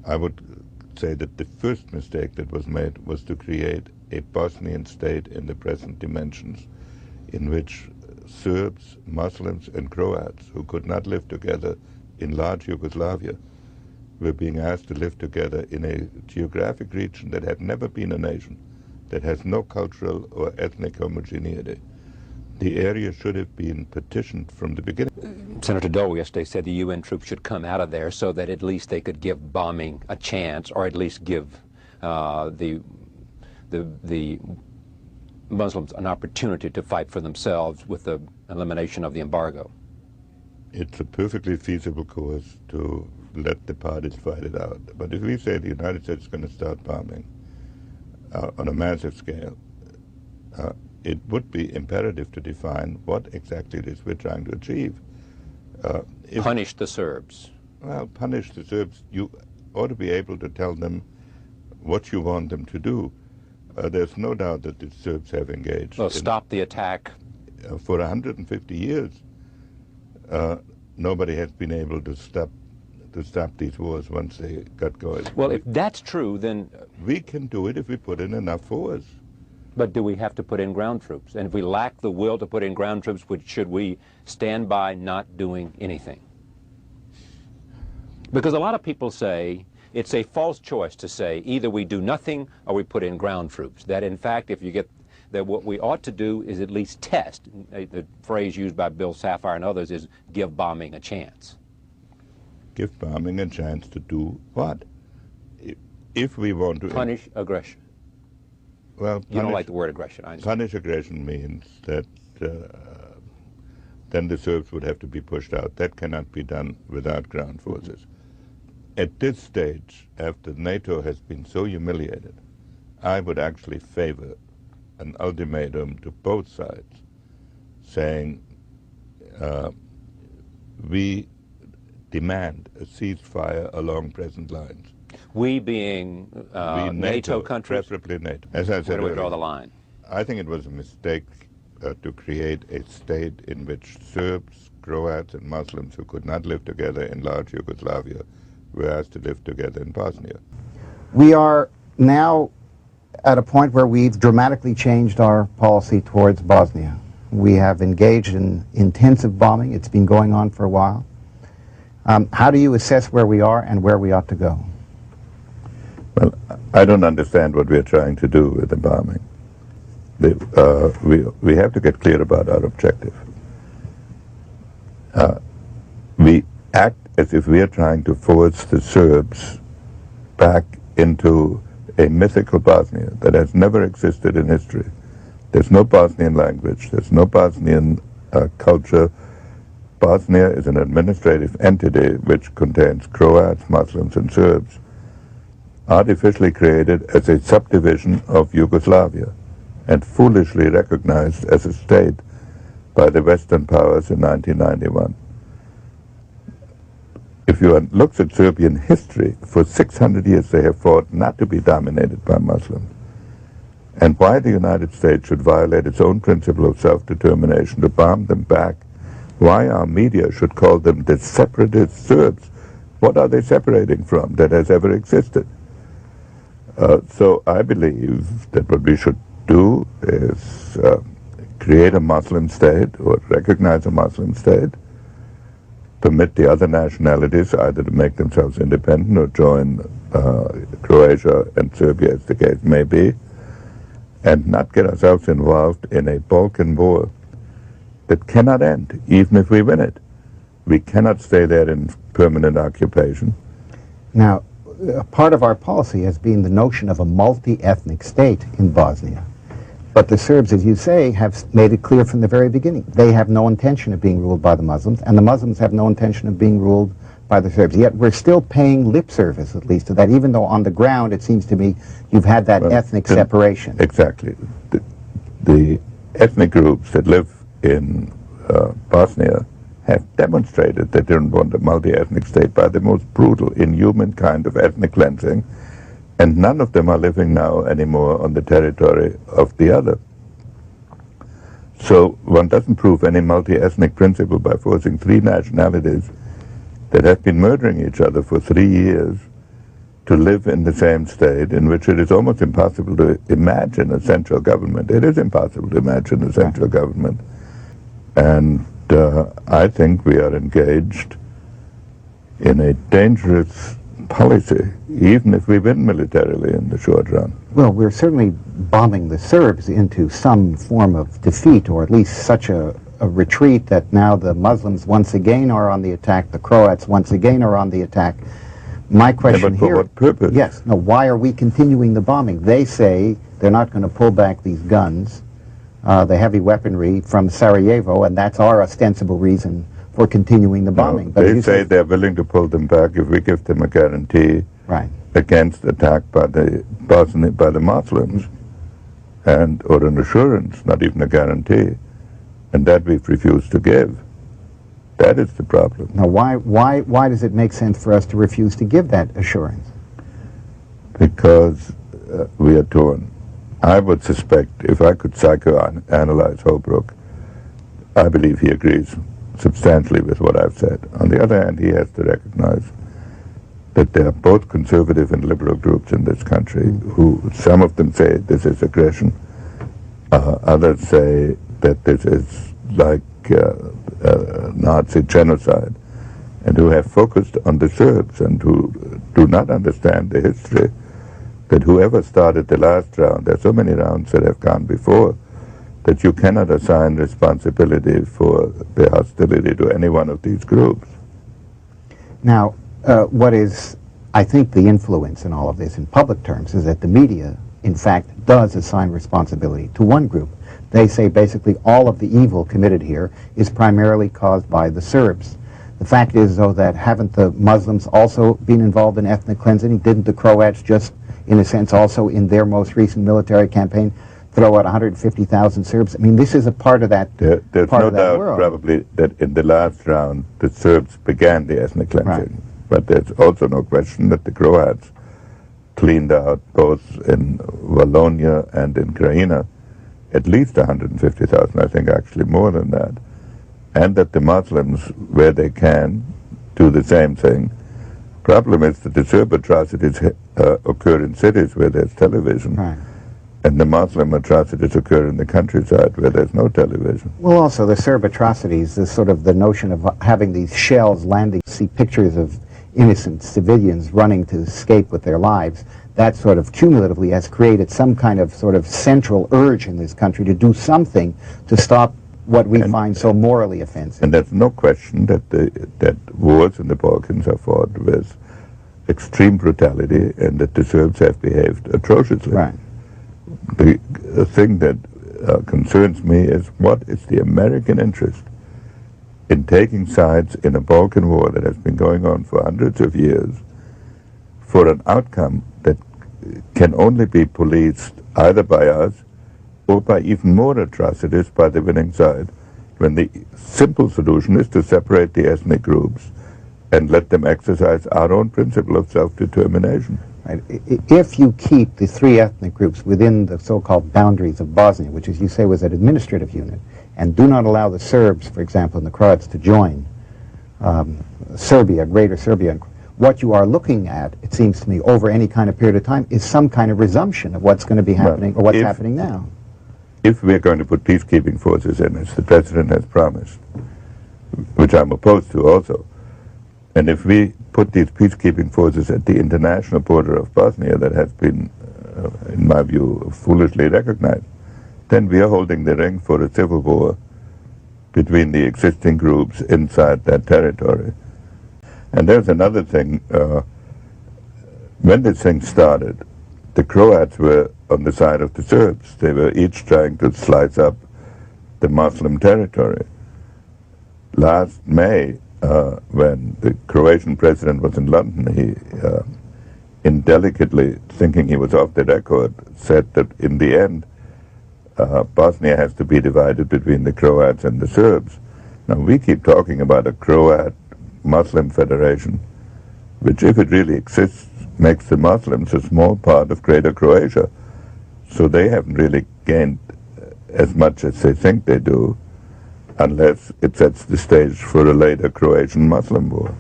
I would say that the first mistake that was made was to create a Bosnian state in the present dimensions, in which Serbs, Muslims, and Croats, who could not live together in large Yugoslavia, were being asked to live together in a geographic region that had never been a nation, that has no cultural or ethnic homogeneity. The area should have been partitioned from the beginning. Senator Dole yesterday said the UN troops should come out of there so that at least they could give bombing a chance, or at least give the Muslims an opportunity to fight for themselves with the elimination of the embargo. It's a perfectly feasible course to let the parties fight it out. But if we say the United States is going to start bombing on a massive scale, it would be imperative to define what exactly it is we're trying to achieve. Punish the Serbs. Well, punish the Serbs. You ought to be able to tell them what you want them to do. There's no doubt that the Serbs have engaged. Well, stop the attack. For 150 years, nobody has been able to stop these wars once they got going. Well, if that's true, then we can do it if we put in enough force. But do we have to put in ground troops? And if we lack the will to put in ground troops, should we stand by not doing anything? Because a lot of people say it's a false choice to say either we do nothing or we put in ground troops. That in fact, if you get that, what we ought to do is at least test. The phrase used by Bill Safire and others is give bombing a chance. Give bombing a chance to do what? If we want to punish aggression. Well, you don't like the word aggression, I understand. Punish aggression means that then the Serbs would have to be pushed out. That cannot be done without ground forces. At this stage, after NATO has been so humiliated, I would actually favor an ultimatum to both sides saying we demand a ceasefire along present lines. We being NATO countries? Preferably NATO. As I said, where do we draw the line? I think it was a mistake to create a state in which Serbs, Croats, and Muslims who could not live together in large Yugoslavia were asked to live together in Bosnia. We are now at a point where we've dramatically changed our policy towards Bosnia. We have engaged in intensive bombing. It's been going on for a while. How do you assess where we are and where we ought to go? Well, I don't understand what we're trying to do with the bombing. We have to get clear about our objective. We act as if we are trying to force the Serbs back into a mythical Bosnia that has never existed in history. There's no Bosnian language, there's no Bosnian culture. Bosnia is an administrative entity which contains Croats, Muslims, and Serbs, artificially created as a subdivision of Yugoslavia and foolishly recognized as a state by the Western powers in 1991. If you look at Serbian history, for 600 years they have fought not to be dominated by Muslims. And why the United States should violate its own principle of self-determination to bomb them back, why our media should call them the separatist Serbs, what are they separating from that has ever existed? So I believe that what we should do is create a Muslim state or recognize a Muslim state, permit the other nationalities either to make themselves independent or join Croatia and Serbia, as the case may be, and not get ourselves involved in a Balkan war that cannot end, even if we win it. We cannot stay there in permanent occupation. Now, part of our policy has been the notion of a multi-ethnic state in Bosnia. But the Serbs, as you say, have made it clear from the very beginning. They have no intention of being ruled by the Muslims, and the Muslims have no intention of being ruled by the Serbs. Yet we're still paying lip service, at least, to that, even though on the ground it seems to me you've had that ethnic separation. Exactly. The ethnic groups that live in Bosnia have demonstrated that they don't want a multi-ethnic state by the most brutal, inhuman kind of ethnic cleansing, and none of them are living now anymore on the territory of the other. So one doesn't prove any multi-ethnic principle by forcing three nationalities that have been murdering each other for 3 years to live in the same state in which it is almost impossible to imagine a central government. It is impossible to imagine a central government. And I think we are engaged in a dangerous policy, even if we win militarily in the short run. Well, we're certainly bombing the Serbs into some form of defeat, or at least such a retreat that now the Muslims once again are on the attack, the Croats once again are on the attack. My question but for here... what purpose? Yes. No, why are we continuing the bombing? They say they're not going to pull back these guns, the heavy weaponry from Sarajevo, and that's our ostensible reason for continuing the bombing. No, but they say they're willing to pull them back if we give them a guarantee right. against attack by the Muslims, and or an assurance, not even a guarantee, and that we've refused to give. That is the problem. Now, why does it make sense for us to refuse to give that assurance? Because we are torn. I would suspect, if I could psychoanalyze Holbrooke, I believe he agrees substantially with what I've said. On the other hand, he has to recognize that there are both conservative and liberal groups in this country who, some of them say this is aggression, others say that this is like Nazi genocide, and who have focused on the Serbs and who do not understand the history that whoever started the last round, there are so many rounds that have gone before, that you cannot assign responsibility for the hostility to any one of these groups. Now, what is, I think, the influence in all of this in public terms is that the media, in fact, does assign responsibility to one group. They say basically all of the evil committed here is primarily caused by the Serbs. The fact is, though, that haven't the Muslims also been involved in ethnic cleansing? Didn't the Croats just, in a sense, also in their most recent military campaign, throw out 150,000 Serbs? I mean, this is a part of that There's part no of that doubt, world. probably, that in the last round, the Serbs began the ethnic cleansing. Right. But there's also no question that the Croats cleaned out, both in Wallonia and in Krajina, at least 150,000, I think actually more than that. And that the Muslims, where they can, do the same thing. Problem is that the Serb atrocities occur in cities where there's television. Right. And the Muslim atrocities occur in the countryside where there's no television. Well, also the Serb atrocities, the sort of the notion of having these shells landing, see pictures of innocent civilians running to escape with their lives, that sort of cumulatively has created some kind of sort of central urge in this country to do something to stop what we find so morally offensive. And there's no question that that wars in the Balkans are fought with extreme brutality and that the Serbs have behaved atrociously. Right. The thing that concerns me is what is the American interest in taking sides in a Balkan war that has been going on for hundreds of years for an outcome that can only be policed either by us or by even more atrocities by the winning side, when the simple solution is to separate the ethnic groups and let them exercise our own principle of self-determination. Right. If you keep the three ethnic groups within the so-called boundaries of Bosnia, which, as you say, was an administrative unit, and do not allow the Serbs, for example, and the Croats to join Serbia, Greater Serbia, what you are looking at, it seems to me, over any kind of period of time, is some kind of resumption of what's going to be happening, or what's happening now. If we're going to put peacekeeping forces in, as the President has promised, which I'm opposed to also, and if we put these peacekeeping forces at the international border of Bosnia that has been, in my view, foolishly recognized, then we are holding the ring for a civil war between the existing groups inside that territory. And there's another thing. When this thing started, the Croats were on the side of the Serbs. They were each trying to slice up the Muslim territory. Last May, when the Croatian president was in London, he indelicately, thinking he was off the record, said that in the end, Bosnia has to be divided between the Croats and the Serbs. Now, we keep talking about a Croat Muslim federation, which, if it really exists, makes the Muslims a small part of Greater Croatia. So they haven't really gained as much as they think they do, unless it sets the stage for a later Croatian Muslim war.